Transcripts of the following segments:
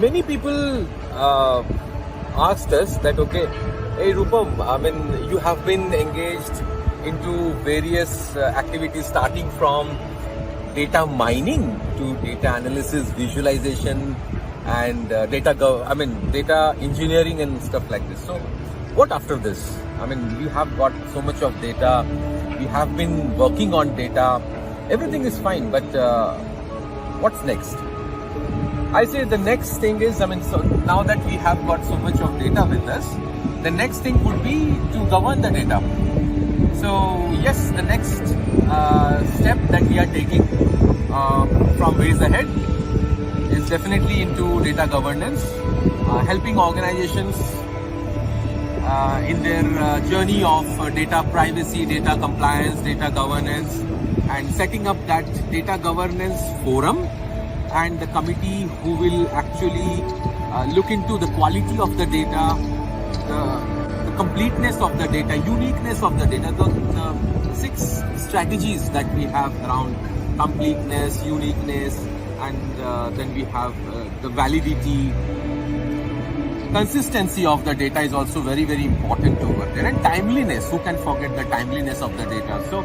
many people asked us that, okay, hey Rupam, I mean, you have been engaged into various activities starting from data mining to data analysis, visualization, and data engineering and stuff like this. So what after this? I mean, we have got so much of data, we have been working on data, everything is fine, but what's next? I say the next thing is, so now that we have got so much of data with us, the next thing would be to govern the data. So yes, the next step that we are taking from ways ahead is definitely into data governance, helping organizations in their journey of data privacy, data compliance, data governance, and setting up that data governance forum and the committee who will actually look into the quality of the data, the completeness of the data, uniqueness of the data, the 6 strategies that we have around completeness, uniqueness, and then we have the validity. Consistency of the data is also very, very important over there, and timeliness. Who can forget the timeliness of the data? So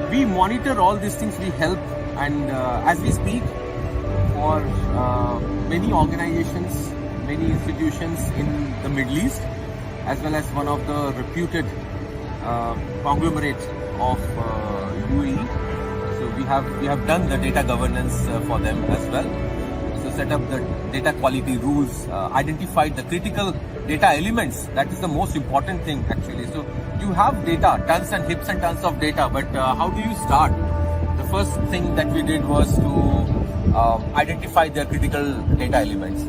we monitor all these things, we help, and as we speak, for many organizations, many institutions in the Middle East, as well as one of the reputed conglomerate of UAE. So we have done the data governance for them as well. So set up the data quality rules, identified the critical data elements. That is the most important thing actually. So you have data, tons and heaps and tons of data, but how do you start? The first thing that we did was to identify the critical data elements.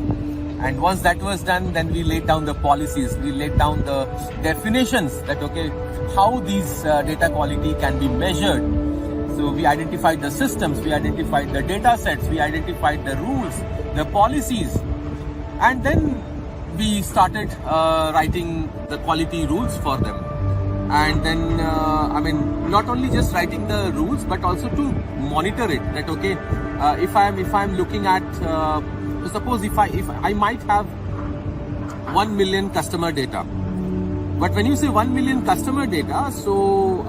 And once that was done, then we laid down the policies, we laid down the definitions that, okay, how these data quality can be measured. So we identified the systems, we identified the data sets, we identified the rules, the policies, and then we started writing the quality rules for them. And then, not only just writing the rules, but also to monitor it. That, okay, if I'm looking at, suppose if I might have 1 million customer data, but when you say 1 million customer data, so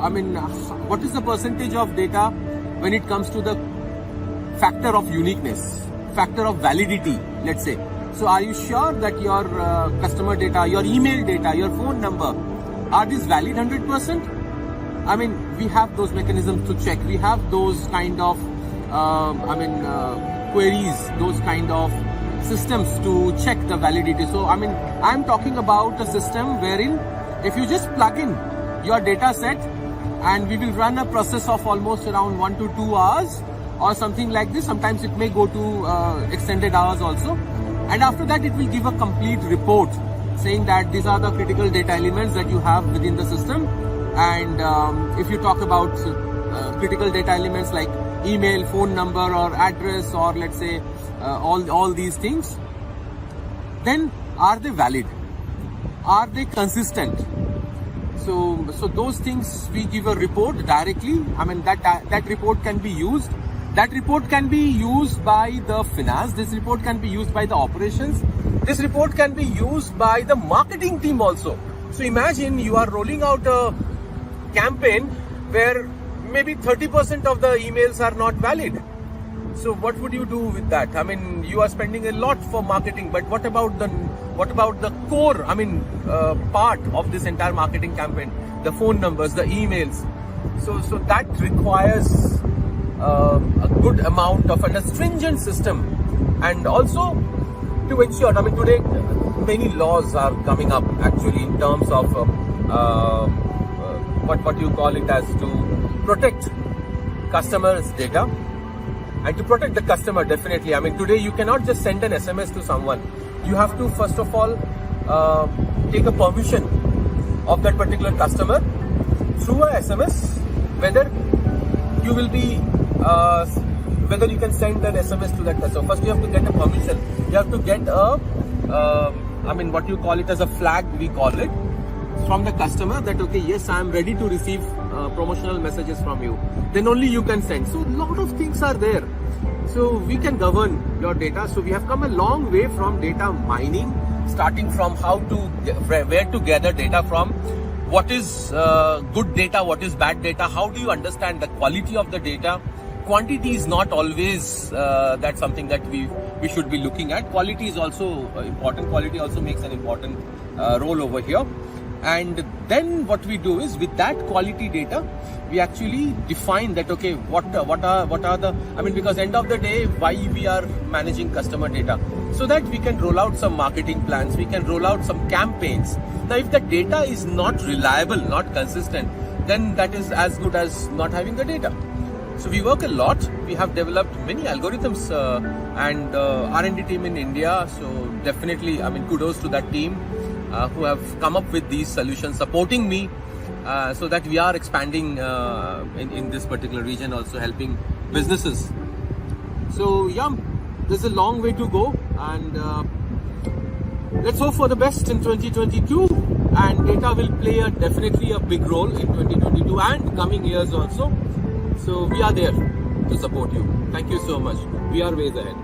what is the percentage of data when it comes to the factor of uniqueness, factor of validity, let's say? So are you sure that your customer data, your email data, your phone number, are these valid 100%? We have those mechanisms to check. We have those kind of queries, those kind of systems to check the validity. So I'm talking about a system wherein if you just plug in your data set, and we will run a process of almost around 1 to 2 hours or something like this. Sometimes it may go to extended hours also. And after that, it will give a complete report saying that these are the critical data elements that you have within the system. And if you talk about critical data elements like email, phone number, or address, or let's say all these things, then are they valid? Are they consistent? So those things we give a report directly. That report can be used. That report can be used by the finance. This report can be used by the operations. This report can be used by the marketing team also. So imagine you are rolling out a campaign where maybe 30% of the emails are not valid. So what would you do with that? You are spending a lot for marketing, but what about the core, part of this entire marketing campaign, the phone numbers, the emails? So that requires a good amount of a stringent system, and also to ensure, today many laws are coming up actually in terms of what you call it as to protect customers' data. And to protect the customer, definitely. Today you cannot just send an SMS to someone. You have to first of all take a permission of that particular customer through a SMS, whether you will be, whether you can send an SMS to that customer. First you have to get a permission. You have to get a, what you call it as a flag, we call it, from the customer that okay, yes, I am ready to receive promotional messages from you, then only you can send. So a lot of things are there. So we can govern your data. So we have come a long way from data mining, starting from where to gather data from, what is good data, what is bad data, how do you understand the quality of the data. Quantity is not always that's something that we should be looking at. Quality is also important. Quality also makes an important role over here. And then what we do is, with that quality data, we actually define that okay, what are the, I mean, because end of the day, why we are managing customer data, so that we can roll out some marketing plans, we can roll out some campaigns. Now if the data is not reliable, not consistent, then that is as good as not having the data. So we work a lot. We have developed many algorithms and R&D team in India. So definitely, I mean, kudos to that team who have come up with these solutions, supporting me so that we are expanding in this particular region, also helping businesses. So yeah, there's a long way to go, and let's hope for the best in 2022. And data will play definitely a big role in 2022 and coming years also. So we are there to support you. Thank you so much. We are ways ahead.